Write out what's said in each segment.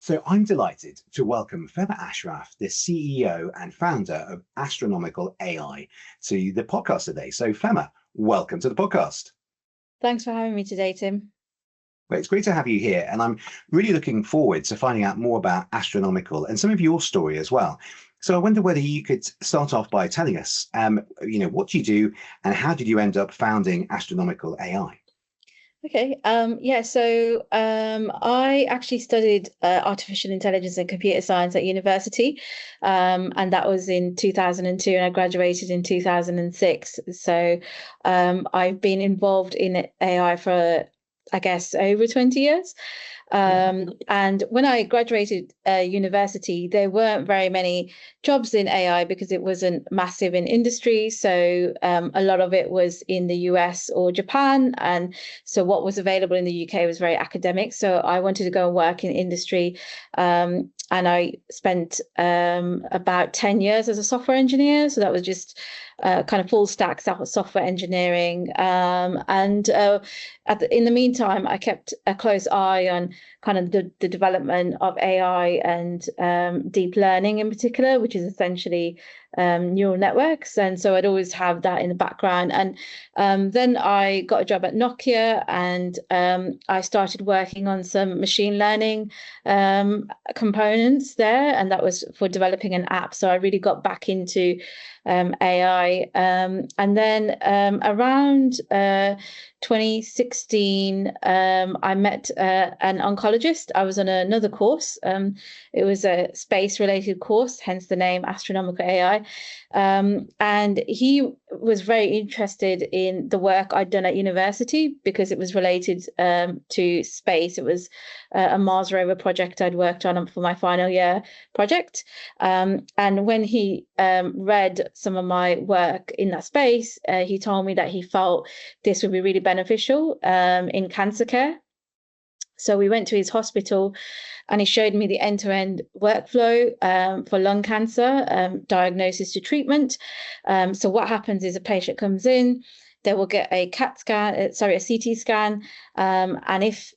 So I'm delighted to welcome Femma Ashraf, the CEO and founder of Astronomical AI, to the podcast today. So Femma, welcome to the podcast. Thanks for having me today, Tim. Well, it's great to have you here, and I'm really looking forward to finding out more about Astronomical and some of your story as well. So I wonder whether you could start off by telling us, what do you do and how did you end up founding Astronomical AI? Okay. I actually studied artificial intelligence and computer science at university, and that was in 2002, and I graduated in 2006. So I've been involved in AI for, I guess, over 20 years. And when I graduated university, there weren't very many jobs in AI because it wasn't massive in industry. So a lot of it was in the US or Japan. And so what was available in the UK was very academic. So I wanted to go and work in industry. And I spent about 10 years as a software engineer. So that was just kind of full stack software engineering. In the meantime, I kept a close eye on kind of the development of AI and deep learning in particular, which is essentially neural networks. And so I'd always have that in the background. And then I got a job at Nokia, and I started working on some machine learning components there. And that was for developing an app. So I really got back into AI. And then around 2016, I met an oncologist. I was on another course. It was a space-related course, hence the name Astronomical AI. And he was very interested in the work I'd done at university because it was related to space. It was a Mars rover project I'd worked on for my final year project. And when he read some of my work in that space, he told me that he felt this would be really beneficial in cancer care. So we went to his hospital and he showed me the end-to-end workflow for lung cancer, diagnosis to treatment. So what happens is a patient comes in, they will get a CT scan, and if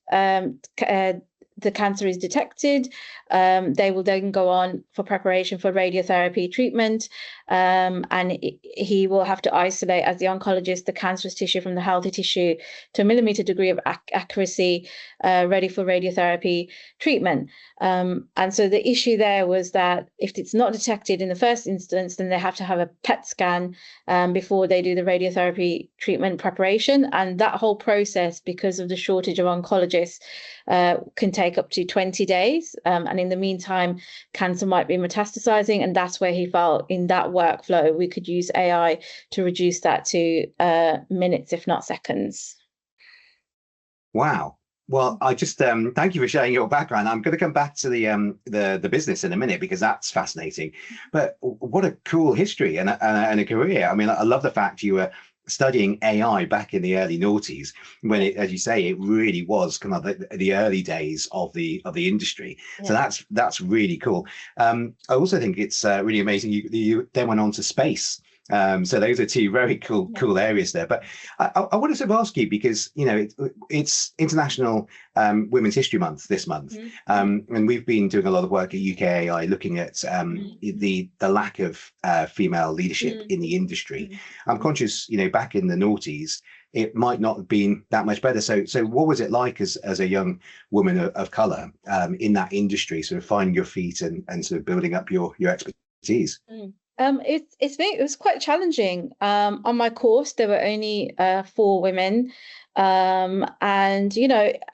the cancer is detected, they will then go on for preparation for radiotherapy treatment. And he will have to isolate, as the oncologist, the cancerous tissue from the healthy tissue to a millimeter degree of accuracy, ready for radiotherapy treatment. And so the issue there was that if it's not detected in the first instance, then they have to have a PET scan before they do the radiotherapy treatment preparation. And that whole process, because of the shortage of oncologists, can take up to 20 days. And in the meantime, cancer might be metastasizing. And that's where he felt in that workflow, we could use AI to reduce that to minutes, if not seconds. Wow. Well, I just thank you for sharing your background. I'm going to come back to the business in a minute because that's fascinating. But what a cool history and a career. I mean, I love the fact you were studying AI back in the early noughties when it, as you say, it really was kind of the early days of the industry. Yeah. So that's really cool. I also think it's really amazing you then went on to space. So those are two very cool areas there. But I wanted to ask you because it's International Women's History Month this month, and we've been doing a lot of work at UK AI looking at the lack of female leadership in the industry. I'm conscious, back in the noughties, it might not have been that much better. So what was it like as a young woman of color in that industry, sort of finding your feet and sort of building up your expertise? It was quite challenging. On my course, there were only 4 women. And,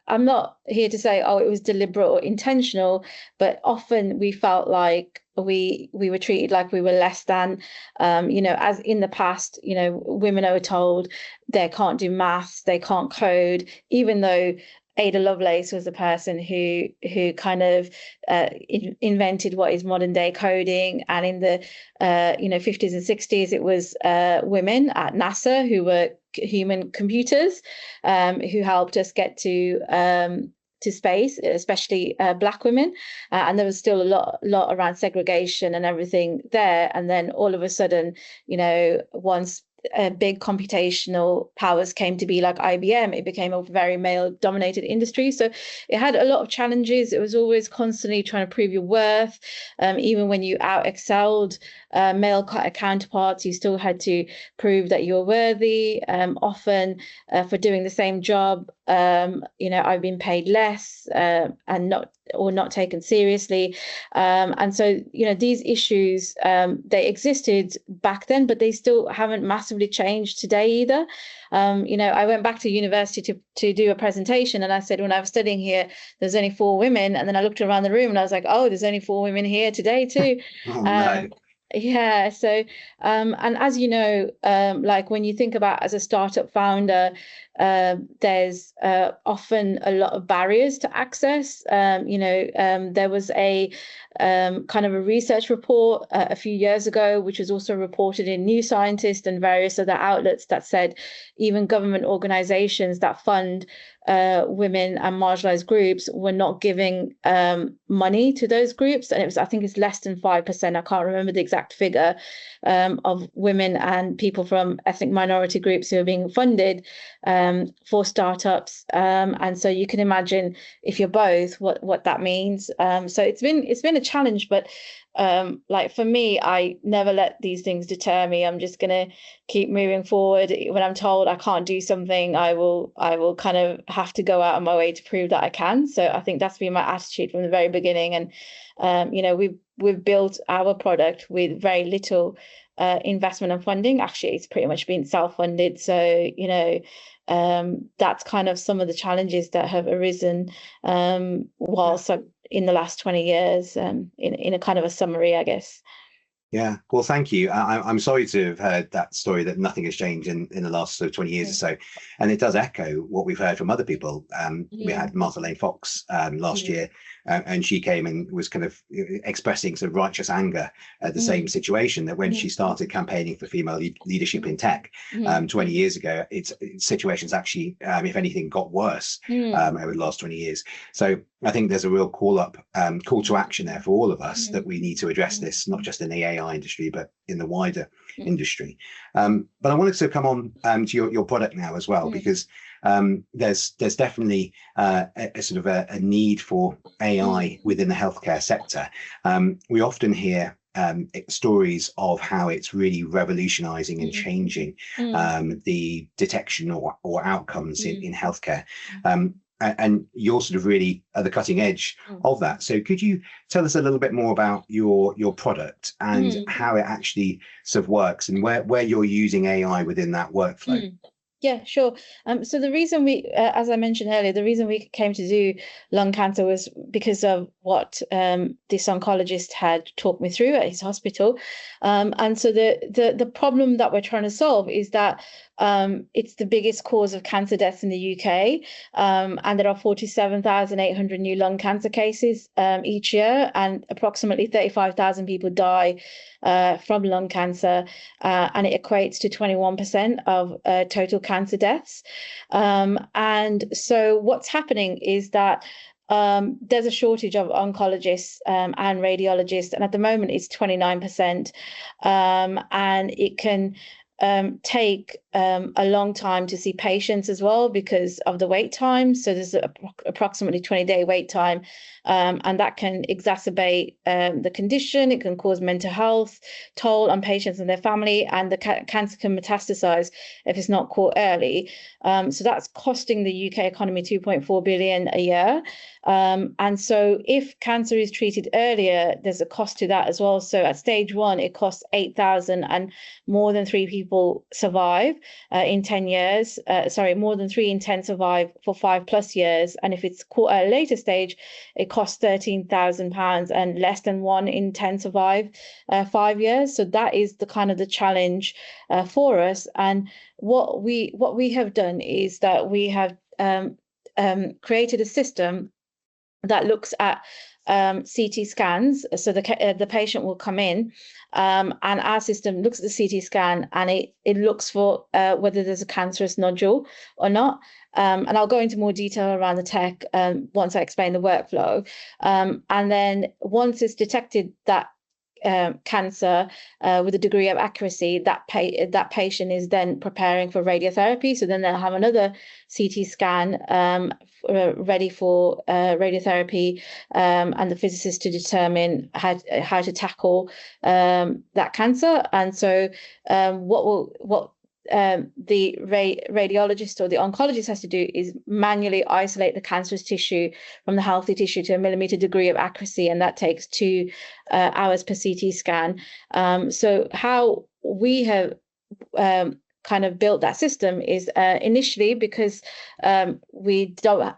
I'm not here to say, it was deliberate or intentional, but often we felt like we were treated like we were less than, as in the past, women are told they can't do maths, they can't code, even though Ada Lovelace was the person who kind of invented what is modern day coding, and in the 50s and 60s it was women at NASA who were human computers who helped us get to space, especially Black women, and there was still a lot around segregation and everything there. And then all of a sudden, once big computational powers came to be, like IBM, it became a very male-dominated industry. So it had a lot of challenges. It was always constantly trying to prove your worth. Even when you out-excelled male counterparts, you still had to prove that you're worthy. Often for doing the same job, I've been paid less and not taken seriously. And so, these issues, they existed back then, but they still haven't massively changed today either. I went back to university to do a presentation, and I said, when I was studying here, there's only 4 women. And then I looked around the room and I was like, oh, there's only 4 women here today too. Oh, no. Yeah. So, and as you know, like when you think about as a startup founder, there's often a lot of barriers to access. There was a kind of a research report a few years ago, which was also reported in New Scientist and various other outlets, that said even government organizations that fund women and marginalized groups were not giving money to those groups. And I think it's less than 5%. I can't remember the exact figure of women and people from ethnic minority groups who are being funded for startups. And so you can imagine, if you're both, what that means. So it's been a challenge, but like for me, I never let these things deter me. I'm just gonna keep moving forward. When I'm told I can't do something, I will kind of have to go out of my way to prove that I can. So I think that's been my attitude from the very beginning. And we've built our product with very little investment and funding. Actually, it's pretty much been self-funded. So that's kind of some of the challenges that have arisen whilst in the last 20 years, in a kind of a summary, I guess. Yeah, well, thank you. I'm sorry to have heard that story, that nothing has changed in the last sort of 20 years or so. And it does echo what we've heard from other people. We had Martha Lane Fox last year, and she came and was kind of expressing some righteous anger at the same situation, that when she started campaigning for female leadership in tech 20 years ago, its situations actually, if anything, got worse over the last 20 years. So I think there's a real call to action there for all of us, that we need to address this, not just in the AI industry, but in the wider industry. But I wanted to come on to your product now as well, because there's definitely a sort of a need for AI within the healthcare sector. We often hear stories of how it's really revolutionizing and changing the detection or outcomes in healthcare. And you're sort of really at the cutting edge of that. So could you tell us a little bit more about your product and how it actually sort of works, and where you're using AI within that workflow? Yeah, sure. So the reason as I mentioned earlier, the reason we came to do lung cancer was because of what this oncologist had talked me through at his hospital. And so the problem that we're trying to solve is that it's the biggest cause of cancer deaths in the UK. And there are 47,800 new lung cancer cases each year, and approximately 35,000 people die from lung cancer, and it equates to 21% of total cancer deaths. And so what's happening is that there's a shortage of oncologists and radiologists, and at the moment it's 29%, and it can take a long time to see patients as well because of the wait time. So there's approximately 20-day wait time, and that can exacerbate the condition. It can cause mental health toll on patients and their family, and the cancer can metastasize if it's not caught early. So that's costing the UK economy 2.4 billion a year. And so if cancer is treated earlier, there's a cost to that as well. So at stage 1, it costs 8,000, and more than 3 people survive in 10 years. More than 3 in 10 survive for 5+ years. And if it's caught at a later stage, it costs £13,000, and less than 1 in 10 survive 5 years. So that is the kind of the challenge for us. And what we have done is that we have created a system that looks at CT scans. So the patient will come in, and our system looks at the CT scan, and it looks for whether there's a cancerous nodule or not. And I'll go into more detail around the tech once I explain the workflow. And then once it's detected that cancer with a degree of accuracy, that patient is then preparing for radiotherapy. So then they'll have another CT scan ready for radiotherapy, and the physicist to determine how to tackle that cancer. And so what the radiologist or the oncologist has to do is manually isolate the cancerous tissue from the healthy tissue to a millimeter degree of accuracy, and that takes 2 hours per CT scan. So how we have kind of built that system is initially because we don't,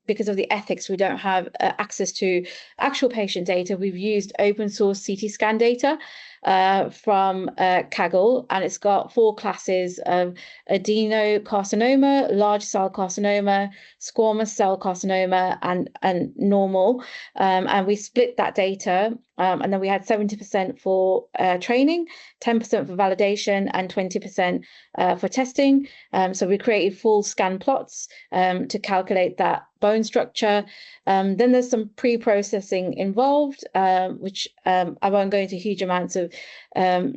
because of the ethics, we don't have access to actual patient data. We've used open source CT scan data from Kaggle, and it's got 4 classes of adenocarcinoma, large cell carcinoma, squamous cell carcinoma, and normal. And we split that data, and then we had 70% for training, 10% for validation, and 20% for testing. So we created full scan plots to calculate that bone structure. Then there's some pre-processing involved, which I won't go into huge amounts of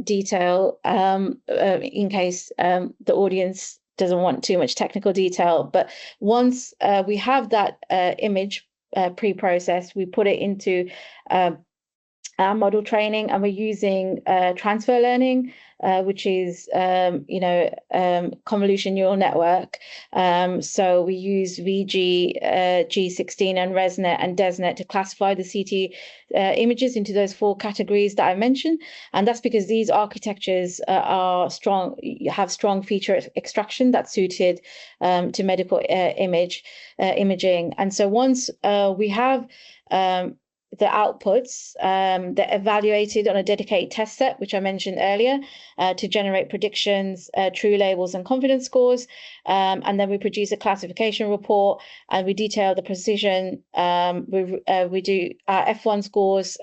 detail in case the audience doesn't want too much technical detail. But once we have that image pre-processed, we put it into our model training, and we're using transfer learning, which is convolution neural network. So we use VG, G16, and ResNet and DesNet to classify the CT images into those 4 categories that I mentioned, and that's because these architectures are strong, have strong feature extraction that's suited to medical imaging. And so once we have the outputs, they're evaluated on a dedicated test set, which I mentioned earlier, to generate predictions, true labels, and confidence scores. And then we produce a classification report, and we detail the precision. We do F1 scores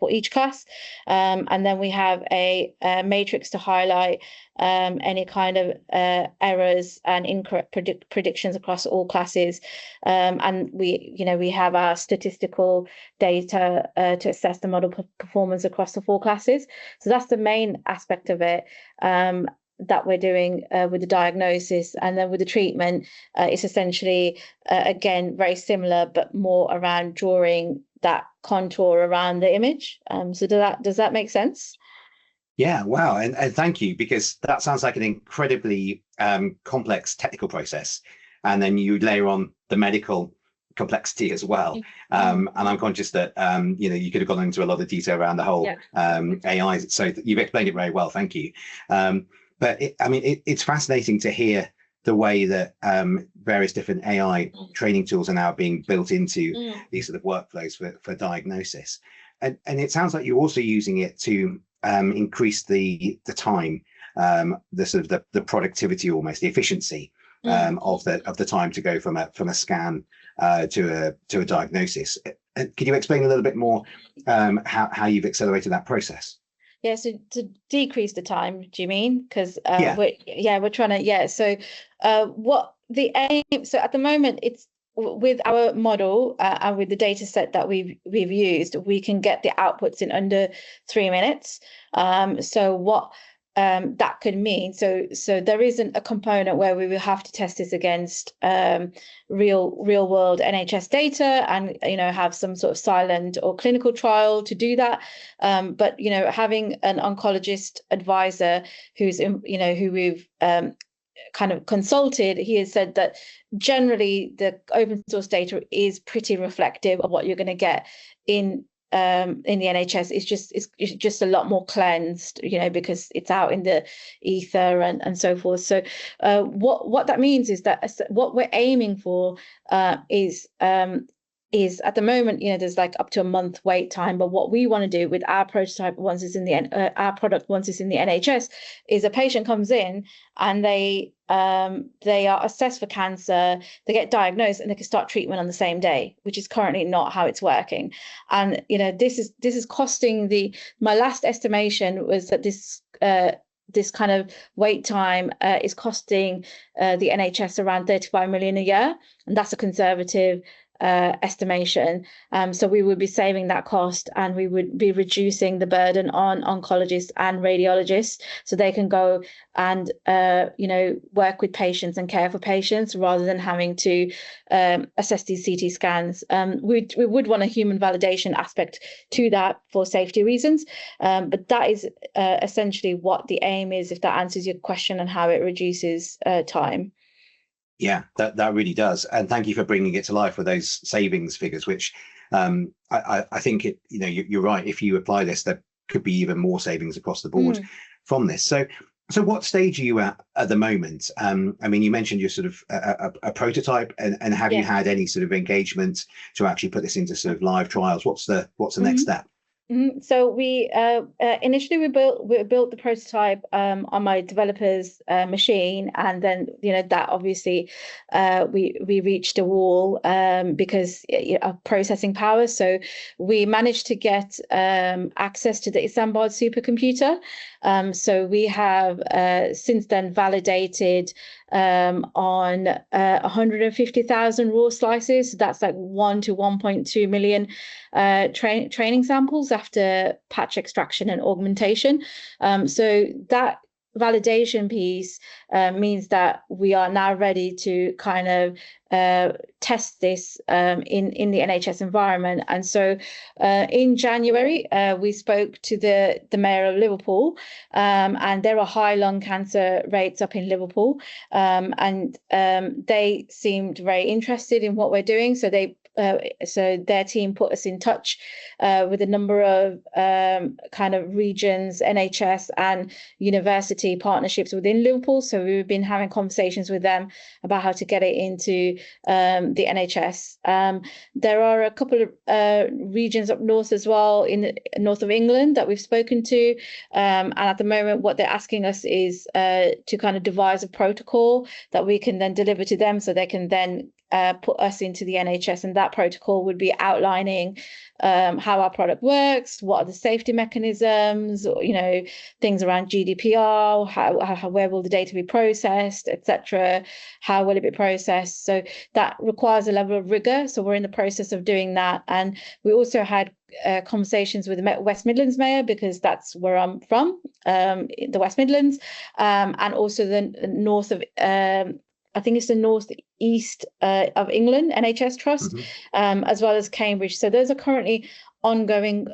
for each class, and then we have a matrix to highlight any kind of errors and incorrect predictions across all classes. And we have our statistical data to assess the model performance across the 4 classes. So that's the main aspect of it that we're doing with the diagnosis. And then with the treatment, it's essentially, again, very similar, but more around drawing that contour around the image. So does that make sense? Yeah, wow. And thank you, because that sounds like an incredibly complex technical process. And then you layer on the medical complexity as well. And I'm conscious that, you could have gone into a lot of detail around the whole AI. So you've explained it very well. Thank you. But it's fascinating to hear the way that various different AI training tools are now being built into these sort of workflows for diagnosis. And it sounds like you're also using it to increase the time, the productivity, almost the efficiency of the time to go from a scan to a diagnosis. Can you explain a little bit more how you've accelerated that process? Yeah, so to decrease the time, do you mean? Because we're trying to, so what the aim, so at the moment it's with our model and with the data set that we've used, we can get the outputs in under 3 minutes. So what that could mean, so there isn't a component where we will have to test this against real world NHS data and have some sort of silent or clinical trial to do that. But having an oncologist advisor who we've kind of consulted, he has said that generally the open source data is pretty reflective of what you're going to get in the NHS. It's just a lot more cleansed, because it's out in the ether and so forth. So what that means is that what we're aiming for is at the moment, there's like up to a month wait time. But what we want to do with our prototype once it's in our product once it's in the NHS is a patient comes in and they are assessed for cancer, they get diagnosed, and they can start treatment on the same day, which is currently not how it's working. And this is costing my last estimation was that this kind of wait time is costing the NHS around 35 million a year, and that's a conservative estimation. So we would be saving that cost, and we would be reducing the burden on oncologists and radiologists, so they can go and work with patients and care for patients rather than having to assess these CT scans. We would want a human validation aspect to that for safety reasons, but that is essentially what the aim is, if that answers your question on how it reduces time. Yeah, that really does. And thank you for bringing it to life with those savings figures, which I think you're right. If you apply this, there could be even more savings across the board from this. So what stage are you at the moment? I mean, you mentioned you're sort of a prototype, and have you had any sort of engagement to actually put this into sort of live trials? What's the next step? So we initially we built the prototype on my developer's machine, and then that obviously we reached a wall because of processing power. So we managed to get access to the Isambard supercomputer. So we have since then validated on 150,000 raw slices. So that's like 1 to 1.2 million training samples after patch extraction and augmentation. So that validation piece means that we are now ready to kind of test this in the NHS environment. And so in January, we spoke to the mayor of Liverpool, and there are high lung cancer rates up in Liverpool, and they seemed very interested in what we're doing. So their team put us in touch with a number of kind of regions, NHS and university partnerships within Liverpool. So we've been having conversations with them about how to get it into the NHS. There are a couple of regions up north as well, in the north of England, that we've spoken to. And at the moment, what they're asking us is to kind of devise a protocol that we can then deliver to them, so they can then put us into the NHS, and that protocol would be outlining how our product works, what are the safety mechanisms, things around GDPR, how where will the data be processed, etc., how will it be processed. So that requires a level of rigor. So we're in the process of doing that, and we also had conversations with the West Midlands mayor, because that's where I'm from, the West Midlands, and also the north of I think it's the northeast of England NHS Trust, as well as Cambridge. So those are currently ongoing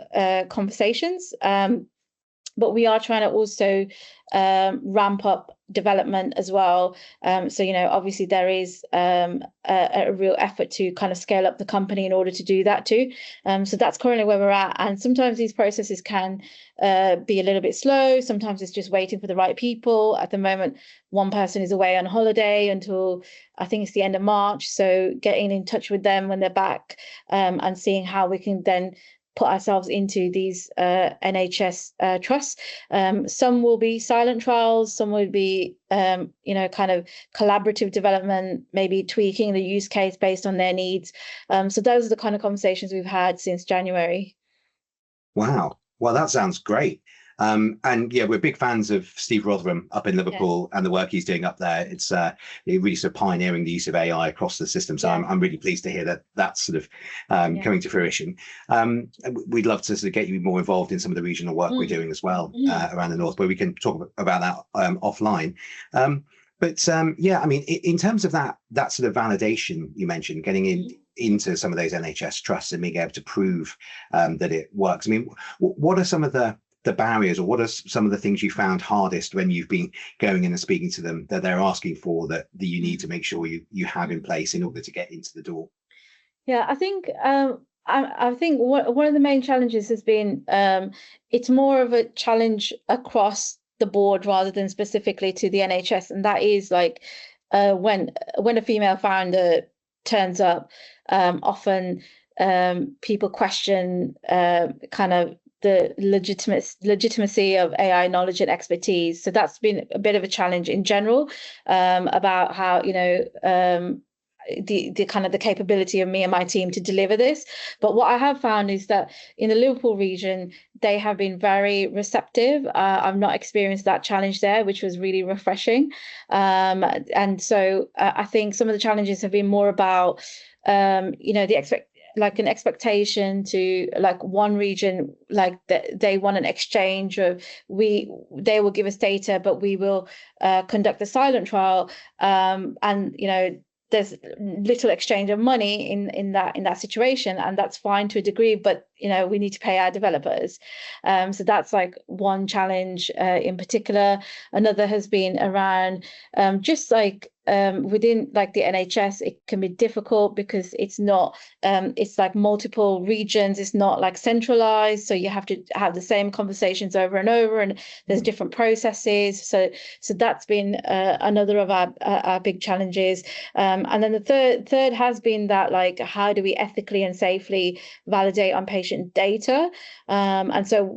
conversations, but we are trying to also ramp up development as well. So obviously there is a real effort to kind of scale up the company in order to do that too. So that's currently where we're at. And sometimes these processes can be a little bit slow. Sometimes it's just waiting for the right people. At the moment, one person is away on holiday until I think it's the end of March. So getting in touch with them when they're back, and seeing how we can then put ourselves into these NHS trusts. Some will be silent trials, some will be kind of collaborative development, maybe tweaking the use case based on their needs. So those are the kind of conversations we've had since January. Wow. Well, that sounds great. And yeah, we're big fans of Steve Rotherham up in Liverpool and the work he's doing up there. It's really sort of pioneering the use of AI across the system. So I'm really pleased to hear that that's sort of coming to fruition. We'd love to sort of get you more involved in some of the regional work we're doing as well around the north, where we can talk about that offline. But yeah, I mean, in terms of that sort of validation you mentioned, getting into some of those NHS trusts and being able to prove that it works. I mean, what are some of the barriers, or what are some of the things you found hardest when you've been going in and speaking to them that they're asking for, that you need to make sure you have in place in order to get into the door? Yeah, I think I think one of the main challenges has been it's more of a challenge across the board rather than specifically to the NHS, and that is like when a female founder turns up, often people question kind of the legitimacy of AI knowledge and expertise. So that's been a bit of a challenge in general, about how the kind of the capability of me and my team to deliver this. But what I have found is that in the Liverpool region, they have been very receptive. I've not experienced that challenge there, which was really refreshing. And so I think some of the challenges have been more about, an expectation to like one region, like they want an exchange of they will give us data, but we will conduct a silent trial. And there's little exchange of money in that situation, and that's fine to a degree, but we need to pay our developers. So that's like one challenge in particular. Another has been around just like within like the NHS, it can be difficult because it's not it's like multiple regions, it's not like centralized, so you have to have the same conversations over and over, and there's different processes. So that's been another of our big challenges. And then the third has been that, like, how do we ethically and safely validate on patient data? And so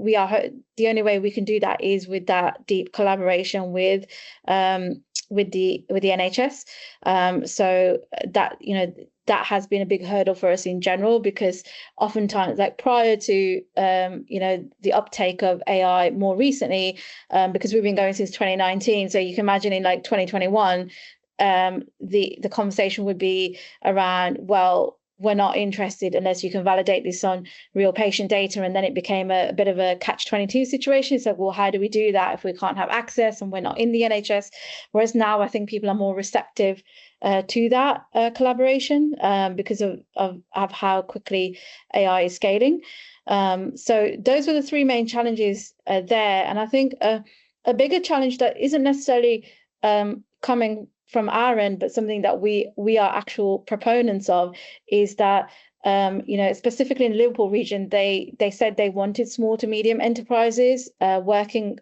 the only way we can do that is with that deep collaboration with the NHS. So that that has been a big hurdle for us in general, because oftentimes, like prior to the uptake of AI more recently, because we've been going since 2019, so you can imagine in like 2021, the conversation would be around, well, we're not interested unless you can validate this on real patient data. And then it became a bit of a catch-22 situation. So, well, how do we do that if we can't have access and we're not in the NHS? Whereas now I think people are more receptive to that collaboration because of how quickly AI is scaling. So those were the three main challenges there. And I think a bigger challenge that isn't necessarily coming from our end, but something that we are actual proponents of, is that specifically in the Liverpool region, they said they wanted small to medium enterprises working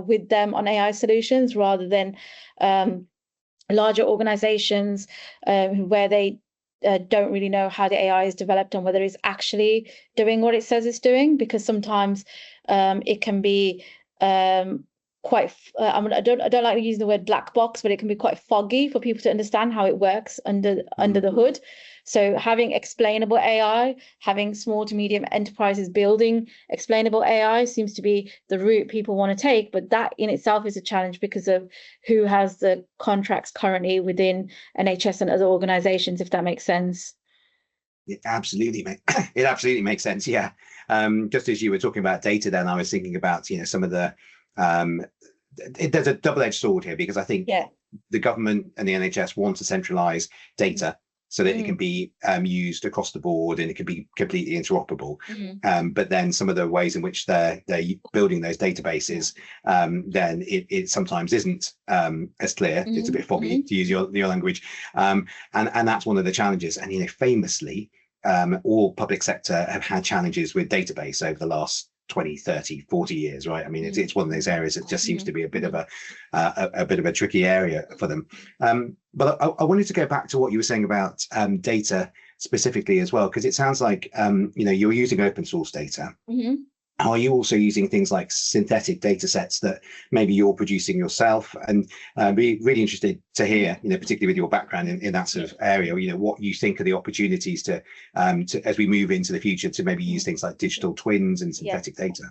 with them on AI solutions, rather than larger organizations where they don't really know how the AI is developed and whether it's actually doing what it says it's doing, because sometimes it can be quite I don't like to use the word black box, but it can be quite foggy for people to understand how it works under the hood. So having explainable AI, having small to medium enterprises building explainable AI seems to be the route people want to take, but that in itself is a challenge because of who has the contracts currently within NHS and other organizations, if that makes sense. It absolutely makes sense. Yeah. Just as you were talking about data, then I was thinking about some of the there's a double-edged sword here, because I think the government and the NHS want to centralize data so that it can be used across the board and it can be completely interoperable. But then some of the ways in which they're building those databases, then it sometimes isn't as clear. It's a bit foggy, to use your language, and that's one of the challenges. And famously, all public sector have had challenges with database over the last 20, 30, 40 years, right? I mean, it's one of those areas that just seems to be a bit of a tricky area for them. But I wanted to go back to what you were saying about data specifically as well, because it sounds like you're using open source data. Are you also using things like synthetic data sets that maybe you're producing yourself? And be really interested to hear, particularly with your background in that sort of area, what you think are the opportunities to as we move into the future, to maybe use things like digital twins and synthetic data.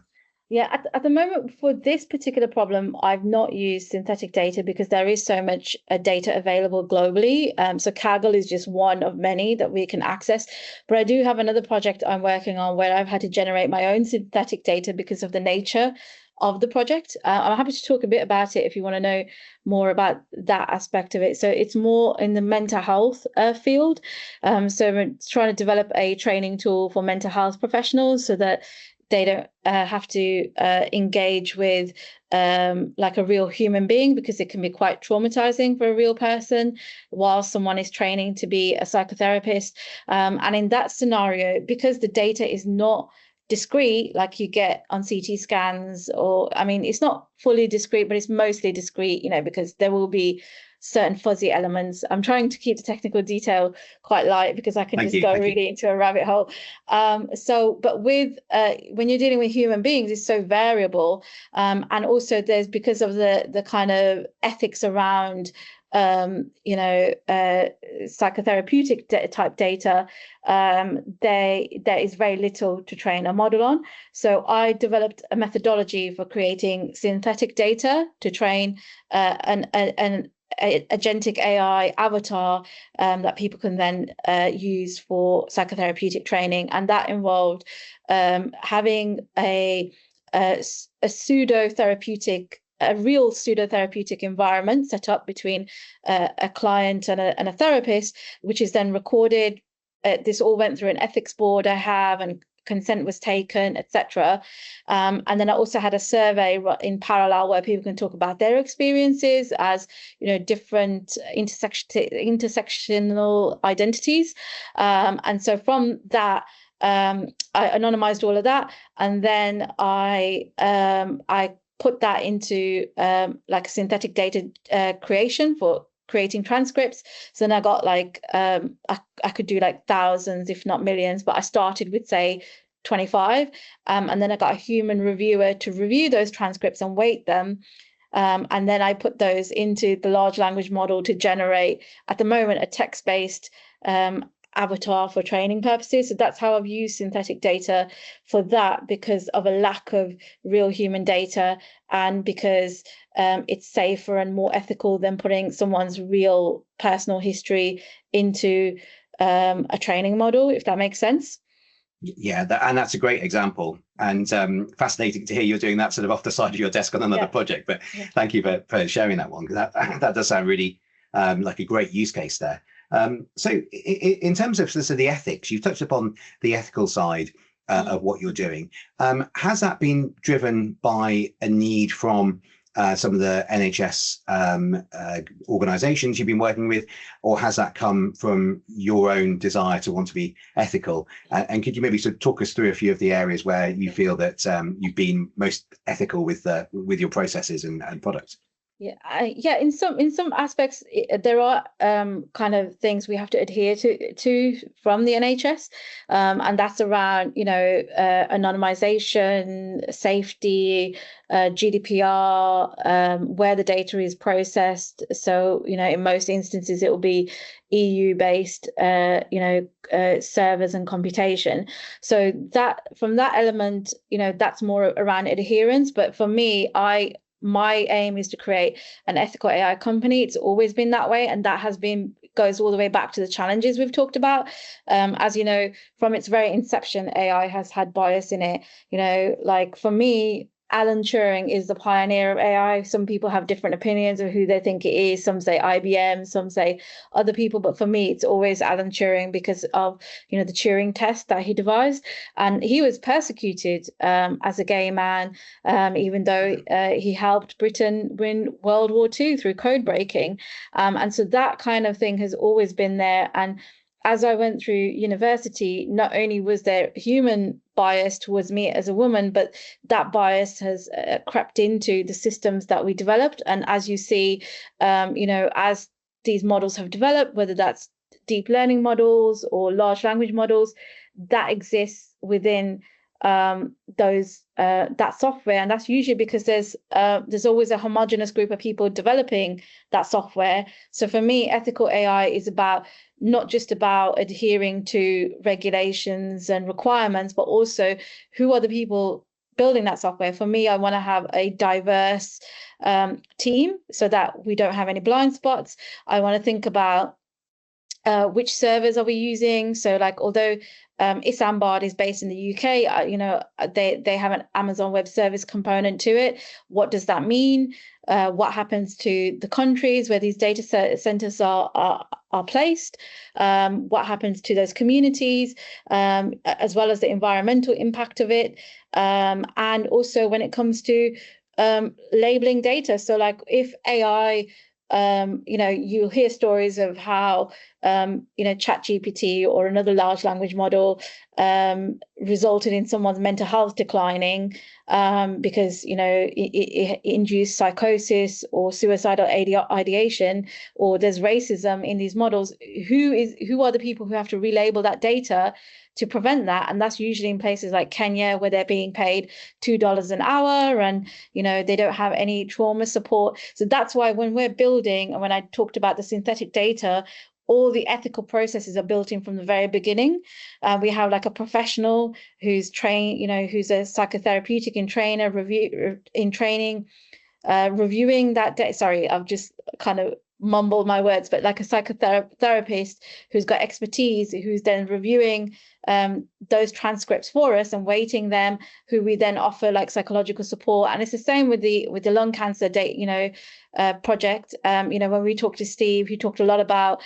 Yeah, at the moment for this particular problem, I've not used synthetic data because there is so much data available globally. So Kaggle is just one of many that we can access. But I do have another project I'm working on where I've had to generate my own synthetic data because of the nature of the project. I'm happy to talk a bit about it if you want to know more about that aspect of it. So it's more in the mental health field. So we're trying to develop a training tool for mental health professionals so that they don't have to engage with like a real human being, because it can be quite traumatizing for a real person while someone is training to be a psychotherapist. And in that scenario, because the data is not discrete like you get on CT scans, or I mean, it's not fully discrete, but it's mostly discrete, because there will be certain fuzzy elements. I'm trying to keep the technical detail quite light because I can go really into a rabbit hole. But with when you're dealing with human beings, it's so variable, and also there's, because of the kind of ethics around psychotherapeutic type data, there is very little to train a model on. So I developed a methodology for creating synthetic data to train an agentic AI avatar that people can then use for psychotherapeutic training. And that involved having a real pseudo-therapeutic environment set up between a client and a therapist, which is then recorded. This all went through an ethics board I have, and consent was taken, etc. And then I also had a survey in parallel where people can talk about their experiences as, different intersectional identities. And so from that, I anonymized all of that, and then I put that into like a synthetic data creation for creating transcripts. So then I got like I could do like thousands, if not millions, but I started with say 25, and then I got a human reviewer to review those transcripts and weight them. And then I put those into the large language model to generate, at the moment, a text-based avatar for training purposes. So that's how I've used synthetic data for that, because of a lack of real human data, and because it's safer and more ethical than putting someone's real personal history into a training model, if that makes sense. Yeah, and that's a great example, and fascinating to hear you're doing that sort of off the side of your desk on another project. But thank you for sharing that one, because that does sound really like a great use case there. So in terms of the ethics, you've touched upon the ethical side of what you're doing. Has that been driven by a need from some of the NHS organizations you've been working with, or has that come from your own desire to want to be ethical? And could you maybe sort of talk us through a few of the areas where you feel that you've been most ethical with your processes and products? Yeah, in some aspects, there are kind of things we have to adhere to from the NHS, and that's around anonymization, safety, GDPR, where the data is processed. So in most instances it will be EU based servers and computation. So that, from that element, that's more around adherence. But for me, my aim is to create an ethical AI company. It's always been that way, and that goes all the way back to the challenges we've talked about. As you know, from its very inception, AI has had bias in it. Like for me, Alan Turing is the pioneer of AI. Some people have different opinions of who they think it is. Some say IBM, some say other people. But for me, it's always Alan Turing, because of, the Turing test that he devised. And he was persecuted as a gay man, even though he helped Britain win World War II through code breaking. And so that kind of thing has always been there. And as I went through university, not only was there human bias towards me as a woman, but that bias has crept into the systems that we developed. And as you see, as these models have developed, whether that's deep learning models or large language models, that exists within that software. And that's usually because there's always a homogenous group of people developing that software. So for me, ethical AI is not just about adhering to regulations and requirements, but also who are the people building that software. For me, I want to have a diverse team so that we don't have any blind spots. I want to think about which servers are we using. So like, although Isambard is based in the UK, they have an Amazon Web Service component to it. What does that mean? What happens to the countries where these data centers are placed? What happens to those communities, as well as the environmental impact of it? And also when it comes to labeling data. So like if AI, you'll hear stories of how ChatGPT or another large language model resulted in someone's mental health declining because it induced psychosis or suicidal ideation, or there's racism in these models, who are the people who have to relabel that data to prevent that? And that's usually in places like Kenya, where they're being paid $2 an hour, and they don't have any trauma support. So that's why when we're building, and when I talked about the synthetic data, all the ethical processes are built in from the very beginning. We have like a professional who's trained, who's a psychotherapeutic in training, reviewing that data. Sorry, I've just kind of mumbled my words, but like a psychotherapist who's got expertise, who's then reviewing those transcripts for us and weighting them, who we then offer like psychological support. And it's the same with the lung cancer project. When we talked to Steve, he talked a lot about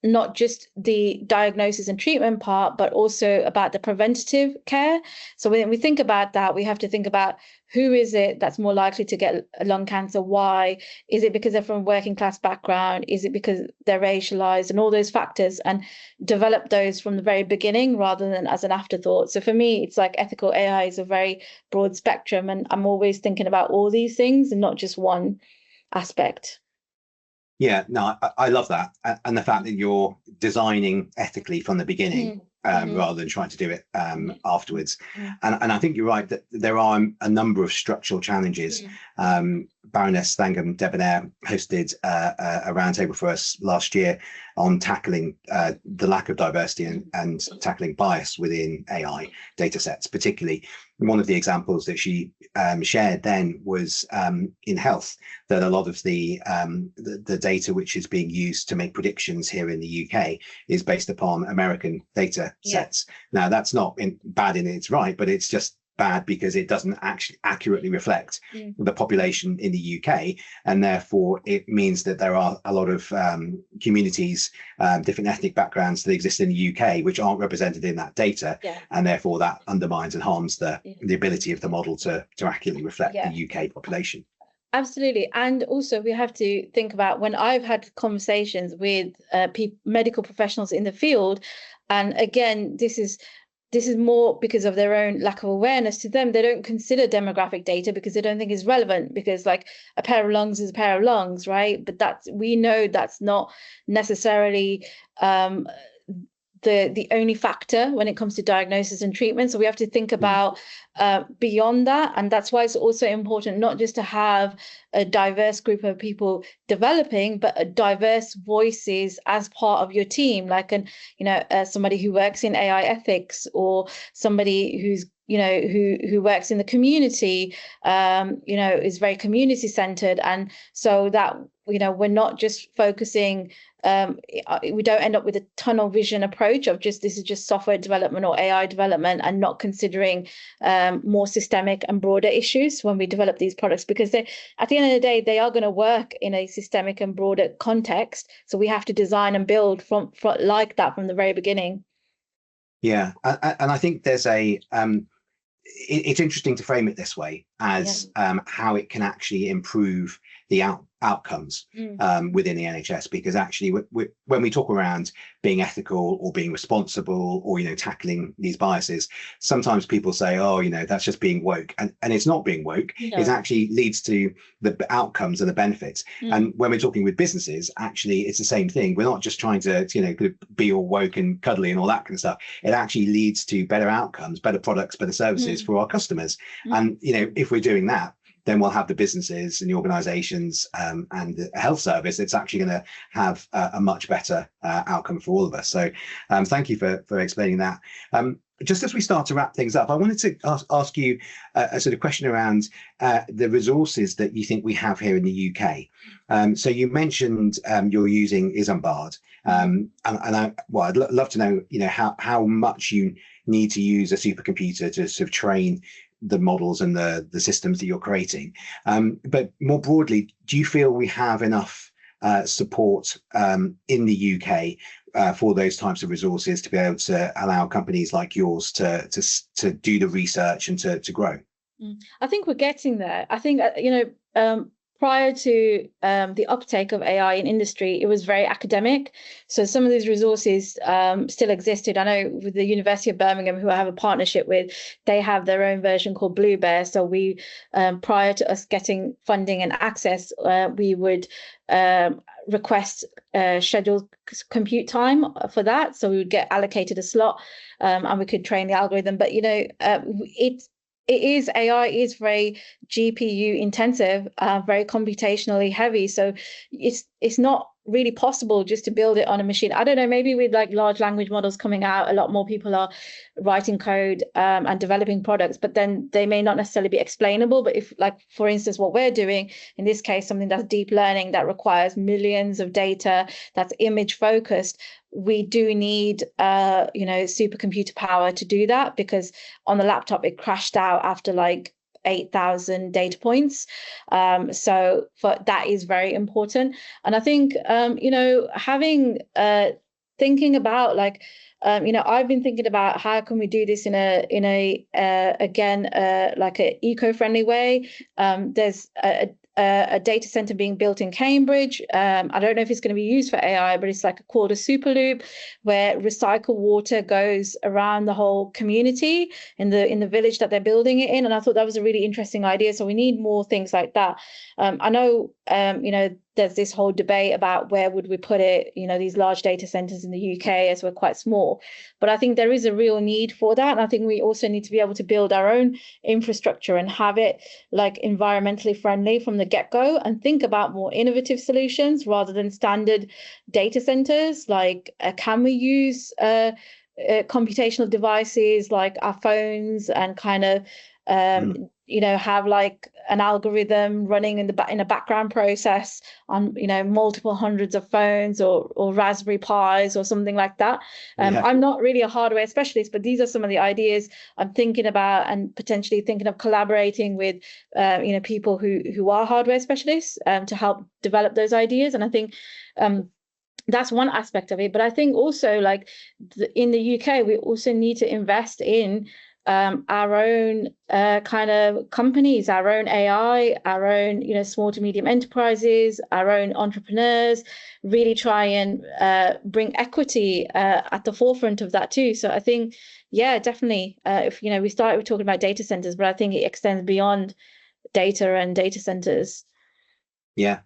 not just the diagnosis and treatment part, but also about the preventative care. So when we think about that, we have to think about who is it that's more likely to get lung cancer? Why? Is it because they're from a working class background? Is it because they're racialized, and all those factors, and develop those from the very beginning rather than as an afterthought. So for me, it's like ethical AI is a very broad spectrum, and I'm always thinking about all these things and not just one aspect. Yeah, no, I love that. And the fact that you're designing ethically from the beginning rather than trying to do it afterwards. And I think you're right that there are a number of structural challenges. Baroness Thangam Debonair hosted a roundtable for us last year on tackling the lack of diversity and tackling bias within AI data sets, particularly. One of the examples that she shared then was in health, that a lot of the data which is being used to make predictions here in the UK is based upon American data sets. Now, that's not bad in its right, but it's just bad because it doesn't actually accurately reflect the population in the UK, and therefore it means that there are a lot of communities, different ethnic backgrounds that exist in the UK which aren't represented in that data, and therefore that undermines and harms the ability of the model to accurately reflect the UK population. Absolutely. And also we have to think about, when I've had conversations with medical professionals in the field, and again, this is more because of their own lack of awareness. To them, they don't consider demographic data because they don't think it's relevant, because like a pair of lungs is a pair of lungs, right? But we know that's not necessarily the only factor when it comes to diagnosis and treatment. So we have to think about beyond that. And that's why it's also important not just to have a diverse group of people developing, but a diverse voices as part of your team, like somebody who works in AI ethics, or somebody who's who works in the community, is very community centered. And so that we're not just focusing, we don't end up with a tunnel vision approach of this is just software development or AI development, and not considering more systemic and broader issues when we develop these products, because at the end of the day, they are going to work in a systemic and broader context. So we have to design and build from like that from the very beginning. Yeah, and I think there's it's interesting to frame it this way as how it can actually improve the outcomes within the NHS, because actually when we talk around being ethical or being responsible or tackling these biases, sometimes people say, oh, that's just being woke, and it's not being woke. It actually leads to the outcomes and the benefits. And when we're talking with businesses, actually it's the same thing. We're not just trying to be all woke and cuddly and all that kind of stuff. It actually leads to better outcomes, better products, better services for our customers. And if we're doing that, then we'll have the businesses and the organizations and the health service that's actually going to have a much better outcome for all of us. So thank you for explaining that. Just as we start to wrap things up, I wanted to ask you a sort of question around the resources that you think we have here in the UK. So you mentioned you're using Isambard, and I'd love to know, how much you need to use a supercomputer to sort of train the models and the systems that you're creating. But more broadly, do you feel we have enough support in the UK for those types of resources to be able to allow companies like yours to do the research and to grow? I think we're getting there. I think, prior to the uptake of AI in industry, it was very academic. So some of these resources still existed. I know with the University of Birmingham, who I have a partnership with, they have their own version called Blue Bear. So we, prior to us getting funding and access, we would request scheduled compute time for that. So we would get allocated a slot, and we could train the algorithm. But, AI is very GPU intensive, very computationally heavy. So it's not really possible just to build it on a machine. I don't know, maybe with like large language models coming out, a lot more people are writing code and developing products, but then they may not necessarily be explainable. But if, like, for instance, what we're doing in this case, something that's deep learning that requires millions of data, that's image focused, we do need supercomputer power to do that, because on the laptop it crashed out after like 8,000 data points. So that is very important. And I think, having thinking about like, I've been thinking about how can we do this in a like a eco-friendly way. There's a data center being built in Cambridge. I don't know if it's going to be used for AI, but it's like called a super loop, where recycled water goes around the whole community in the village that they're building it in. And I thought that was a really interesting idea. So we need more things like that. I know, there's this whole debate about where would we put it, these large data centers in the UK, as we're quite small. But I think there is a real need for that. And I think we also need to be able to build our own infrastructure and have it like environmentally friendly from the get-go, and think about more innovative solutions rather than standard data centers. Like, can we use computational devices like our phones and kind of have like an algorithm running in a background process on multiple hundreds of phones or Raspberry Pis or something like that. I'm not really a hardware specialist, but these are some of the ideas I'm thinking about, and potentially thinking of collaborating with people who are hardware specialists to help develop those ideas. And I think that's one aspect of it. But I think also, like, in the UK, we also need to invest in our own kind of companies, our own AI, our own, small to medium enterprises, our own entrepreneurs, really try and bring equity at the forefront of that too. So I think, definitely, if, we started with talking about data centers, but I think it extends beyond data and data centers. Yeah,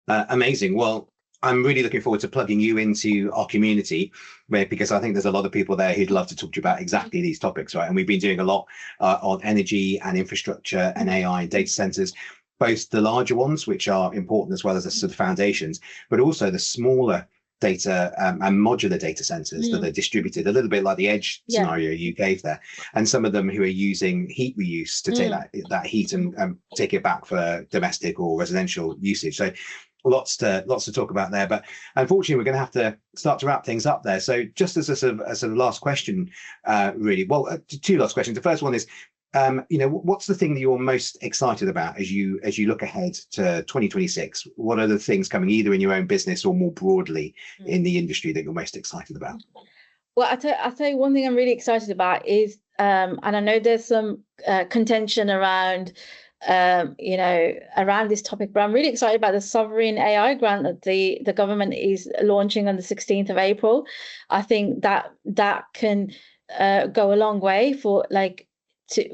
amazing. Well, I'm really looking forward to plugging you into our community, because I think there's a lot of people there who'd love to talk to you about exactly these topics, right? And we've been doing a lot on energy and infrastructure and AI and data centers, both the larger ones, which are important as well as the sort of foundations, but also the smaller data and modular data centers that are distributed, a little bit like the edge scenario you gave there, and some of them who are using heat reuse to take that heat and take it back for domestic or residential usage. So lots to talk about there, but unfortunately we're going to have to start to wrap things up there. So just as a sort of last question, really, well, two last questions. The first one is, what's the thing that you're most excited about as you look ahead to 2026? What are the things coming either in your own business or more broadly in the industry that you're most excited about? Well, I'll tell you one thing I'm really excited about is, and I know there's some contention around around this topic, but I'm really excited about the sovereign AI grant that the government is launching on the 16th of April. I think that can go a long way for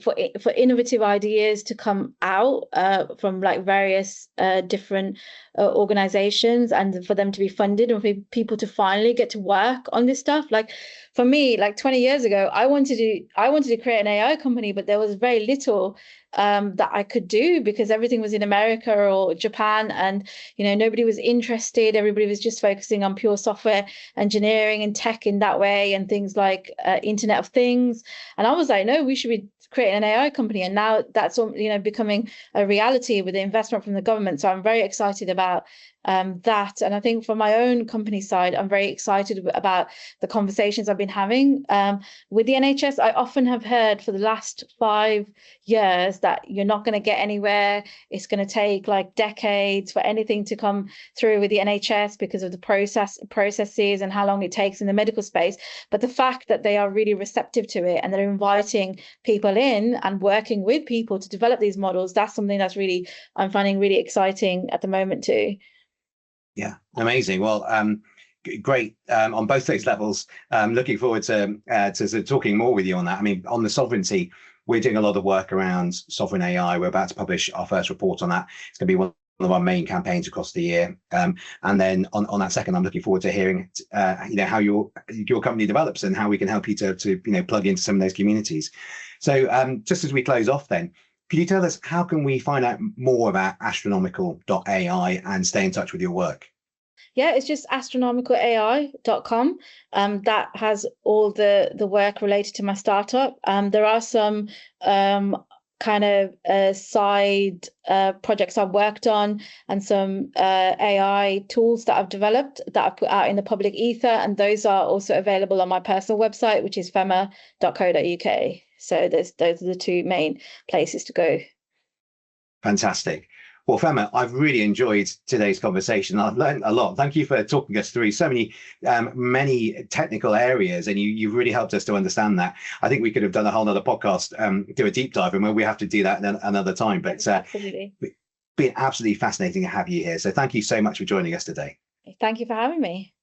for innovative ideas to come out from like various different organizations, and for them to be funded, and for people to finally get to work on this stuff. Like, for me, like 20 years ago, I wanted to create an AI company, but there was very little that I could do, because everything was in America or Japan, and nobody was interested. Everybody was just focusing on pure software engineering and tech in that way, and things like Internet of Things. And I was like, no, we should be creating an AI company. And now that's becoming a reality with the investment from the government. So I'm very excited about that. And I think from my own company side, I'm very excited about the conversations I've been having with the NHS. I often have heard for the last 5 years that you're not going to get anywhere. It's going to take like decades for anything to come through with the NHS because of the processes and how long it takes in the medical space. But the fact that they are really receptive to it and they're inviting people in and working with people to develop these models, that's something that's really, I'm finding really exciting at the moment too. Yeah, amazing. Well, great on both those levels. Looking forward to sort of talking more with you on that. I mean, on the sovereignty, we're doing a lot of work around sovereign AI. We're about to publish our first report on that. It's going to be one of our main campaigns across the year. And then on that second, I'm looking forward to hearing how your company develops and how we can help you to plug into some of those communities. So just as we close off then, could you tell us how can we find out more about astronomical AI and stay in touch with your work? Yeah, it's just astronomicalai.com. That has all the work related to my startup. There are some kind of side projects I've worked on and some AI tools that I've developed that I've put out in the public ether. And those are also available on my personal website, which is femma.co.uk. So those are the two main places to go. Fantastic. Well, Femma, I've really enjoyed today's conversation. I've learned a lot. Thank you for talking us through so many technical areas, and you've really helped us to understand that. I think we could have done a whole other podcast, do a deep dive, and we have to do that another time. But absolutely, it's been absolutely fascinating to have you here. So thank you so much for joining us today. Thank you for having me.